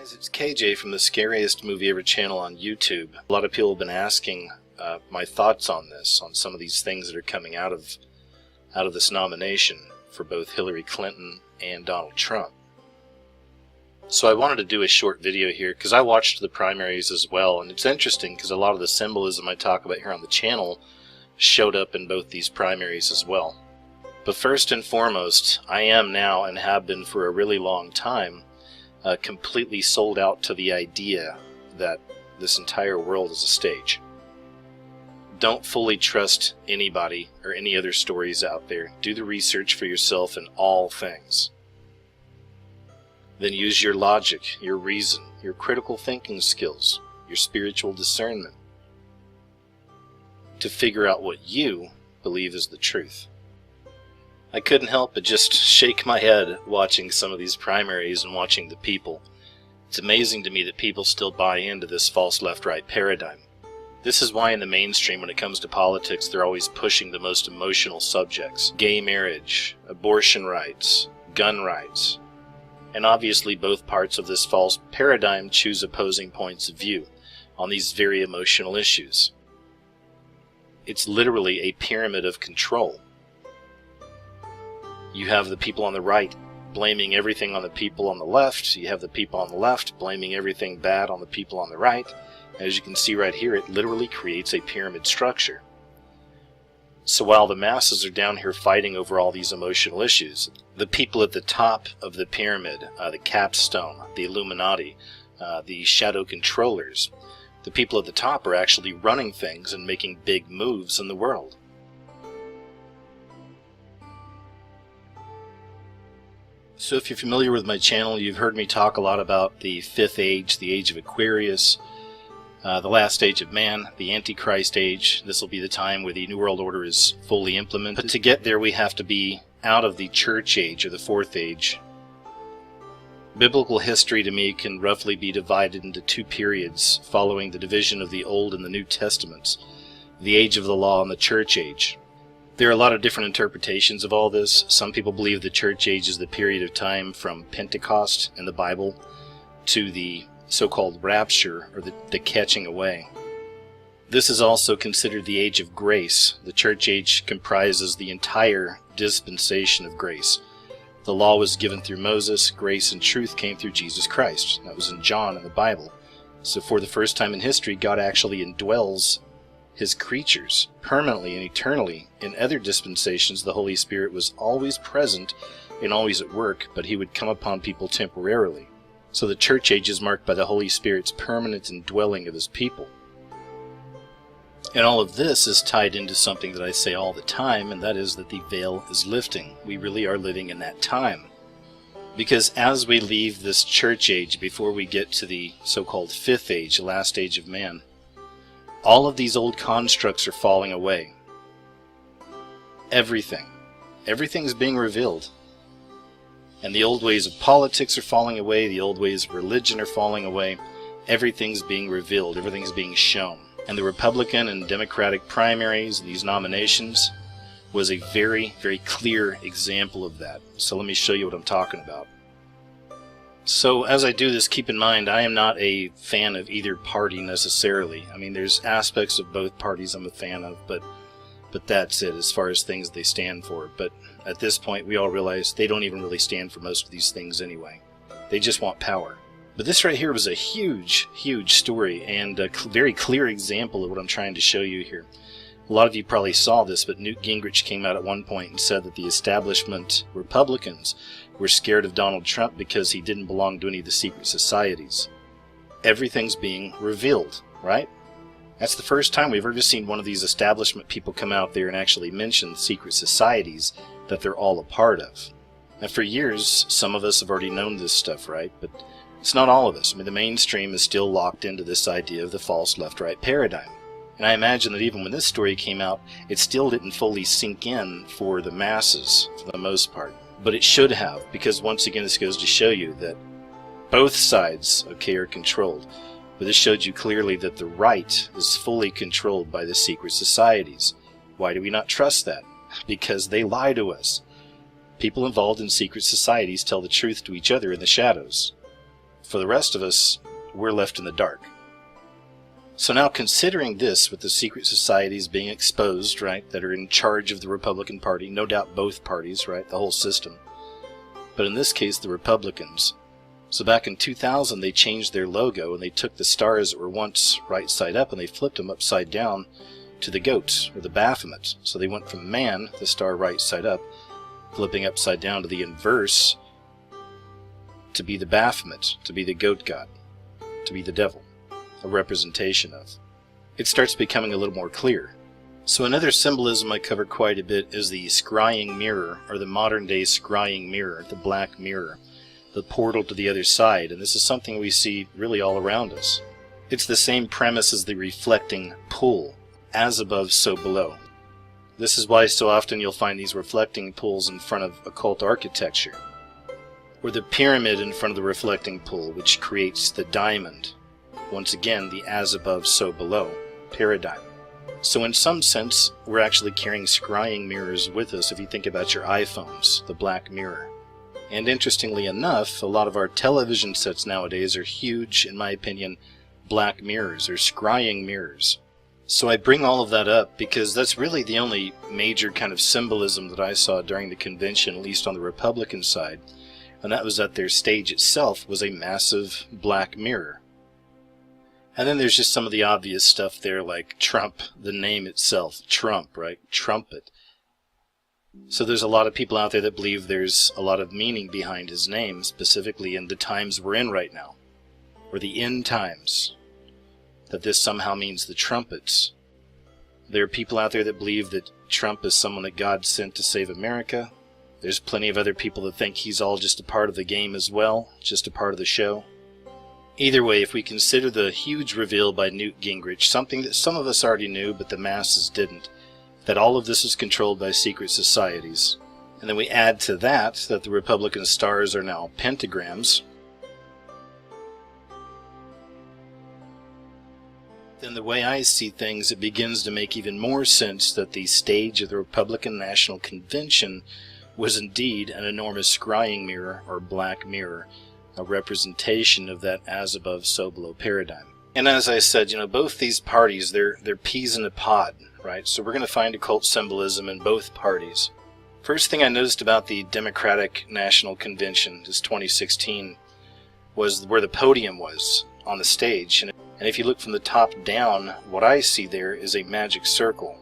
Guys, it's KJ from the Scariest Movie Ever channel on YouTube. A lot of people have been asking my thoughts on this, on some of these things that are coming out of this nomination for both Hillary Clinton and Donald Trump. So I wanted to do a short video here because I watched the primaries as well, and it's interesting because a lot of the symbolism I talk about here on the channel showed up in both these primaries as well. But first and foremost, I am now, and have been for a really long time, completely sold out to the idea that this entire world is a stage. Don't fully trust anybody or any other stories out there. Do the research for yourself in all things. Then use your logic, your reason, your critical thinking skills, your spiritual discernment to figure out what you believe is the truth. I couldn't help but just shake my head watching some of these primaries and watching the people. It's amazing to me that people still buy into this false left-right paradigm. This is why in the mainstream, when it comes to politics, they're always pushing the most emotional subjects. Gay marriage, abortion rights, gun rights. And obviously both parts of this false paradigm choose opposing points of view on these very emotional issues. It's literally a pyramid of control. You have the people on the right blaming everything on the people on the left. You have the people on the left blaming everything bad on the people on the right. As you can see right here, it literally creates a pyramid structure. So while the masses are down here fighting over all these emotional issues, the people at the top of the pyramid, the capstone, the Illuminati, the shadow controllers, the people at the top are actually running things and making big moves in the world. So if you're familiar with my channel, you've heard me talk a lot about the fifth age, the age of Aquarius, the last age of man, the Antichrist age. This will be the time where the New World Order is fully implemented. But to get there, we have to be out of the church age, or the fourth age. Biblical history to me can roughly be divided into two periods following the division of the Old and the New Testaments, the age of the law and the church age. There are a lot of different interpretations of all this. Some people believe the church age is the period of time from Pentecost in the Bible to the so-called rapture, or the catching away. This is also considered the age of grace. The church age comprises the entire dispensation of grace. The law was given through Moses, grace and truth came through Jesus Christ. That was in John in the Bible. So for the first time in history, God actually indwells His creatures permanently and eternally. In other dispensations, the Holy Spirit was always present and always at work, but He would come upon people temporarily. So the church age is marked by the Holy Spirit's permanent indwelling of His people. And all of this is tied into something that I say all the time, and that is that the veil is lifting. We really are living in that time. Because as we leave this church age, before we get to the so-called fifth age, the last age of man, all of these old constructs are falling away. Everything's being revealed. And the old ways of politics are falling away, the old ways of religion are falling away. Everything's being revealed, everything's being shown. And the Republican and Democratic primaries, these nominations, was a very, very clear example of that. So let me show you what I'm talking about. So as I do this, keep in mind, I am not a fan of either party necessarily. I mean, there's aspects of both parties I'm a fan of, but that's it as far as things they stand for. But at this point, we all realize they don't even really stand for most of these things anyway. They just want power. But this right here was a huge, huge story, and a very clear example of what I'm trying to show you here. A lot of you probably saw this, but Newt Gingrich came out at one point and said that the establishment Republicans were scared of Donald Trump because he didn't belong to any of the secret societies. Everything's being revealed, right? That's the first time we've ever seen one of these establishment people come out there and actually mention secret societies that they're all a part of. And for years, some of us have already known this stuff, right? But it's not all of us. I mean, the mainstream is still locked into this idea of the false left-right paradigm. And I imagine that even when this story came out, it still didn't fully sink in for the masses, for the most part. But it should have, because once again, this goes to show you that both sides, okay, are controlled. But this showed you clearly that the right is fully controlled by the secret societies. Why do we not trust that? Because they lie to us. People involved in secret societies tell the truth to each other in the shadows. For the rest of us, we're left in the dark. So now, considering this, with the secret societies being exposed, right, that are in charge of the Republican Party, no doubt both parties, right, the whole system, but in this case the Republicans. So back in 2000 they changed their logo and they took the stars that were once right side up and they flipped them upside down to the goat, or the Baphomet. So they went from man, the star right side up, flipping upside down to the inverse, to be the Baphomet, to be the goat god, to be the devil, a representation of. It starts becoming a little more clear. So another symbolism I cover quite a bit is the scrying mirror, or the modern day scrying mirror, the black mirror, the portal to the other side, and this is something we see really all around us. It's the same premise as the reflecting pool, as above so below. This is why so often you'll find these reflecting pools in front of occult architecture, or the pyramid in front of the reflecting pool, which creates the diamond. Once again, the as above so below paradigm. So in some sense, we're actually carrying scrying mirrors with us if you think about your iPhones, the black mirror. And interestingly enough, a lot of our television sets nowadays are huge, in my opinion, black mirrors, or scrying mirrors. So I bring all of that up because that's really the only major kind of symbolism that I saw during the convention, at least on the Republican side, and that was that their stage itself was a massive black mirror. And then there's just some of the obvious stuff there, like Trump, the name itself, Trump, right? Trumpet. So there's a lot of people out there that believe there's a lot of meaning behind his name, specifically in the times we're in right now, or the end times, that this somehow means the trumpets. There are people out there that believe that Trump is someone that God sent to save America. There's plenty of other people that think he's all just a part of the game as well, just a part of the show. Either way, if we consider the huge reveal by Newt Gingrich, something that some of us already knew but the masses didn't, that all of this is controlled by secret societies, and then we add to that the Republican stars are now pentagrams, then the way I see things, it begins to make even more sense that the stage of the Republican National Convention was indeed an enormous scrying mirror, or black mirror, a representation of that as above so below paradigm. And as I said, both these parties, they're peas in a pod, right? So we're going to find occult symbolism in both parties. First thing I noticed about the Democratic National Convention, this 2016, was where the podium was on the stage. And if you look from the top down, what I see there is a magic circle.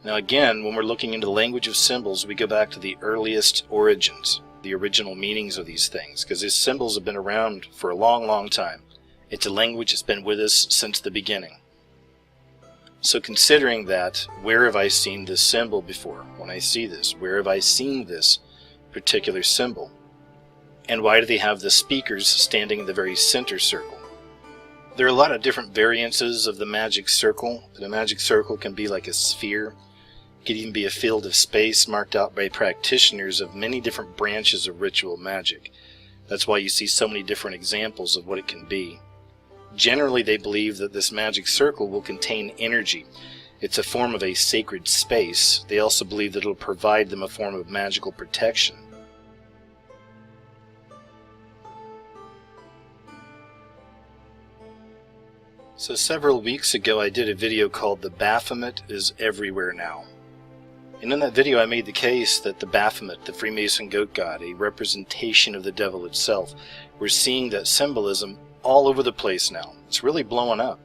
Now again, when we're looking into the language of symbols, we go back to the earliest origins, the original meanings of these things, because these symbols have been around for a long, long time. It's a language that's been with us since the beginning. So considering that, where have I seen this symbol before? When I see this, where have I seen this particular symbol? And why do they have the speakers standing in the very center circle? There are a lot of different variances of the magic circle. The magic circle can be like a sphere. It can even be a field of space marked out by practitioners of many different branches of ritual magic. That's why you see so many different examples of what it can be. Generally, they believe that this magic circle will contain energy. It's a form of a sacred space. They also believe that it'll provide them a form of magical protection. So several weeks ago I did a video called "The Baphomet is Everywhere Now." And in that video I made the case that the Baphomet, the Freemason goat god, a representation of the devil itself, we're seeing that symbolism all over the place now. It's really blowing up.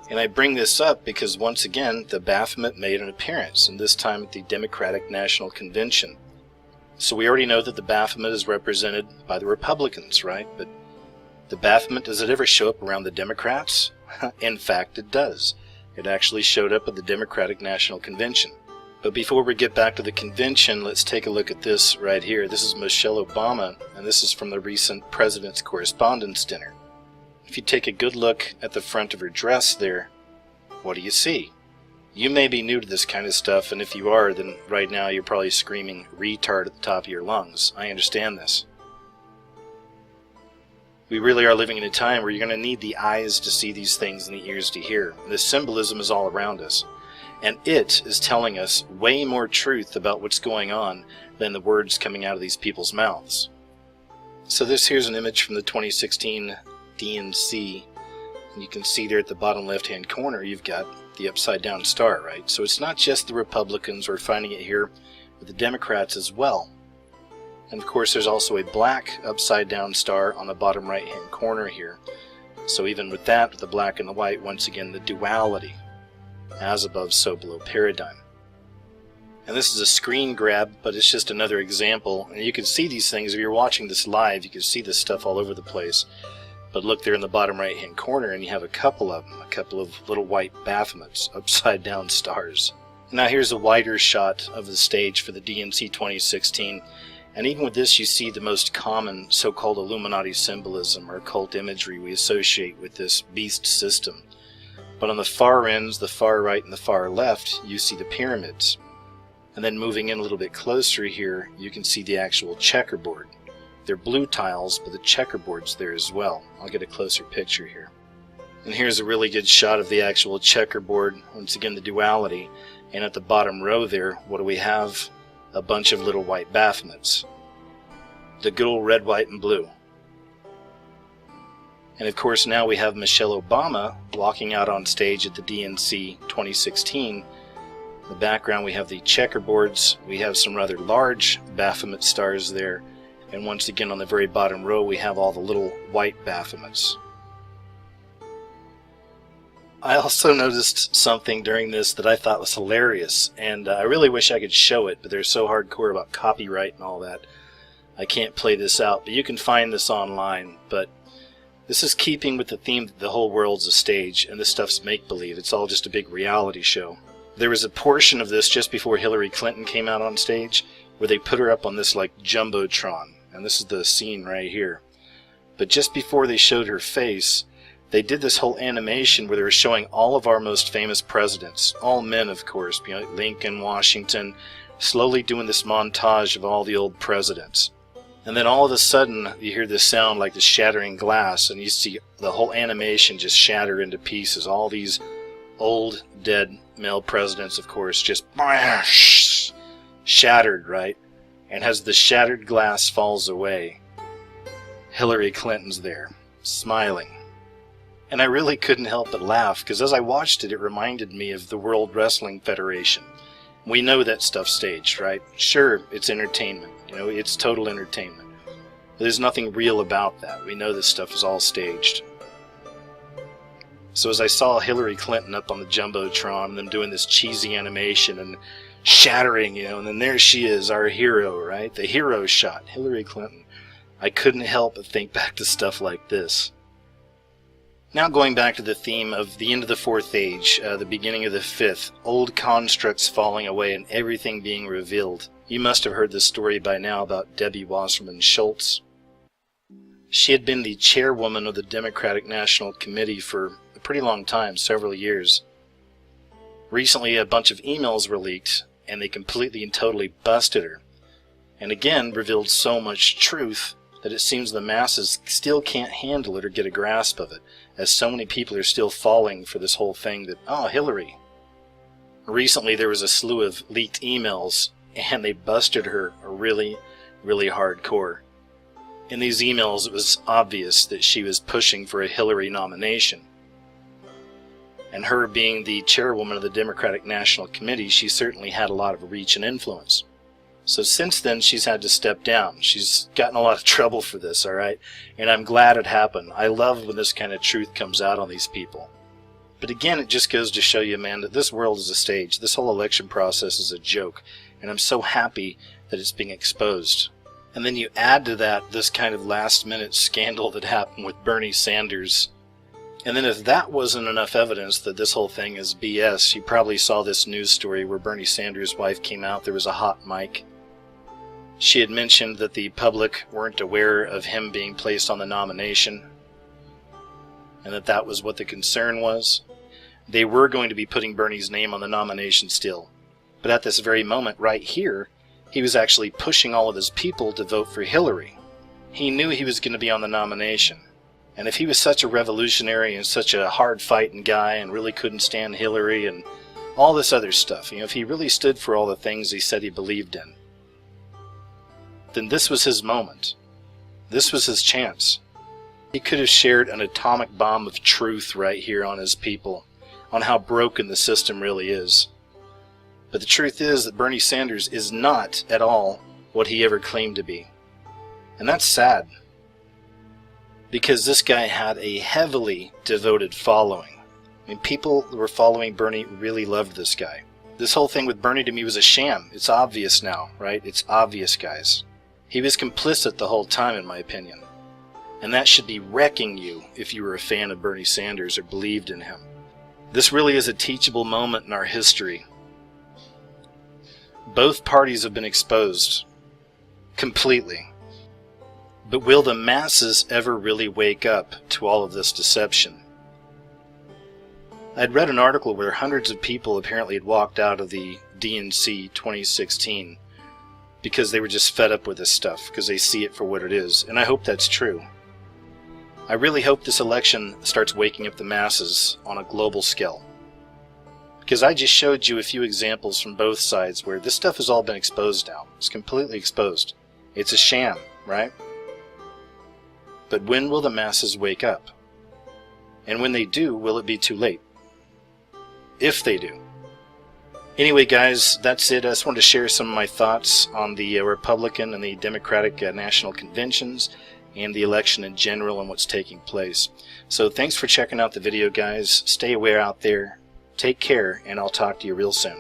And I bring this up because once again the Baphomet made an appearance, and this time at the Democratic National Convention. So we already know that the Baphomet is represented by the Republicans, right? But the Baphomet, does it ever show up around the Democrats? In fact, it does. It actually showed up at the Democratic National Convention. But before we get back to the convention, let's take a look at this right here. This is Michelle Obama, and this is from the recent President's Correspondence Dinner. If you take a good look at the front of her dress there, what do you see? You may be new to this kind of stuff, and if you are, then right now you're probably screaming retard at the top of your lungs. I understand this. We really are living in a time where you're going to need the eyes to see these things and the ears to hear. This symbolism is all around us. And it is telling us way more truth about what's going on than the words coming out of these people's mouths. So this here's an image from the 2016 DNC. And you can see there at the bottom left-hand corner, you've got the upside-down star, right? So it's not just the Republicans. We're finding it here with the Democrats as well. And of course, there's also a black upside-down star on the bottom right-hand corner here. So even with that, with the black and the white, once again, the duality, as above, so below paradigm. And this is a screen grab, but it's just another example. And you can see these things, if you're watching this live, you can see this stuff all over the place. But look there in the bottom right-hand corner, and you have a couple of them, a couple of little white Baphomets, upside-down stars. Now here's a wider shot of the stage for the DNC 2016. And even with this, you see the most common so-called Illuminati symbolism or occult imagery we associate with this beast system. But on the far ends, the far right and the far left, you see the pyramids. And then moving in a little bit closer here, you can see the actual checkerboard. They're blue tiles, but the checkerboard's there as well. I'll get a closer picture here. And here's a really good shot of the actual checkerboard. Once again, the duality. And at the bottom row there, what do we have? A bunch of little white Baphomets. The good old red, white, and blue. And of course now we have Michelle Obama walking out on stage at the DNC 2016. In the background we have the checkerboards. We have some rather large Baphomet stars there. And once again on the very bottom row we have all the little white Baphomets. I also noticed something during this that I thought was hilarious, and I really wish I could show it, but they're so hardcore about copyright and all that. I can't play this out, but you can find this online. But this is keeping with the theme that the whole world's a stage, and this stuff's make-believe. It's all just a big reality show. There was a portion of this just before Hillary Clinton came out on stage, where they put her up on this like jumbotron, and this is the scene right here. But just before they showed her face, they did this whole animation where they were showing all of our most famous presidents, all men of course, you know, Lincoln, Washington, slowly doing this montage of all the old presidents. And then all of a sudden you hear this sound like the shattering glass, and you see the whole animation just shatter into pieces. All these old dead male presidents, of course, just shattered, right? And as the shattered glass falls away, Hillary Clinton's there, smiling. And I really couldn't help but laugh, because as I watched it, it reminded me of the World Wrestling Federation. We know that stuff's staged, right? Sure, it's entertainment. You know, it's total entertainment. But there's nothing real about that. We know this stuff is all staged. So as I saw Hillary Clinton up on the jumbotron, and them doing this cheesy animation and shattering, you know, and then there she is, our hero, right? The hero shot, Hillary Clinton. I couldn't help but think back to stuff like this. Now going back to the theme of the end of the fourth age, the beginning of the fifth, old constructs falling away and everything being revealed. You must have heard this story by now about Debbie Wasserman Schultz. She had been the chairwoman of the Democratic National Committee for a pretty long time, several years. Recently a bunch of emails were leaked, and they completely and totally busted her. And again revealed so much truth that it seems the masses still can't handle it or get a grasp of it, as so many people are still falling for this whole thing that, oh, Hillary. Recently there was a slew of leaked emails, and they busted her really, really hardcore. In these emails it was obvious that she was pushing for a Hillary nomination. And her being the chairwoman of the Democratic National Committee, she certainly had a lot of reach and influence. So since then, she's had to step down. She's gotten a lot of trouble for this, alright? And I'm glad it happened. I love when this kind of truth comes out on these people. But again, it just goes to show you, man, that this world is a stage. This whole election process is a joke. And I'm so happy that it's being exposed. And then you add to that this kind of last-minute scandal that happened with Bernie Sanders. And then if that wasn't enough evidence that this whole thing is BS, you probably saw this news story where Bernie Sanders' wife came out. There was a hot mic. She had mentioned that the public weren't aware of him being placed on the nomination, and that was what the concern was. They were going to be putting Bernie's name on the nomination still, but at this very moment right here, he was actually pushing all of his people to vote for Hillary. He knew he was going to be on the nomination, and if he was such a revolutionary and such a hard-fighting guy and really couldn't stand Hillary and all this other stuff, you know, if he really stood for all the things he said he believed in, then this was his moment. This was his chance. He could have shared an atomic bomb of truth right here on his people, on how broken the system really is. But the truth is that Bernie Sanders is not at all what he ever claimed to be. And that's sad, because this guy had a heavily devoted following. I mean, people who were following Bernie really loved this guy. This whole thing with Bernie to me was a sham. It's obvious now, right? It's obvious, guys. He was complicit the whole time, in my opinion. And that should be wrecking you if you were a fan of Bernie Sanders or believed in him. This really is a teachable moment in our history. Both parties have been exposed. Completely. But will the masses ever really wake up to all of this deception? I'd read an article where hundreds of people apparently had walked out of the DNC 2016 because they were just fed up with this stuff, because they see it for what it is, and I hope that's true. I really hope this election starts waking up the masses on a global scale, because I just showed you a few examples from both sides where this stuff has all been exposed now. It's completely exposed. It's a sham, right? But when will the masses wake up? And when they do, will it be too late? If they do. Anyway, guys, that's it. I just wanted to share some of my thoughts on the Republican and the Democratic national conventions and the election in general and what's taking place. So thanks for checking out the video, guys. Stay aware out there. Take care, and I'll talk to you real soon.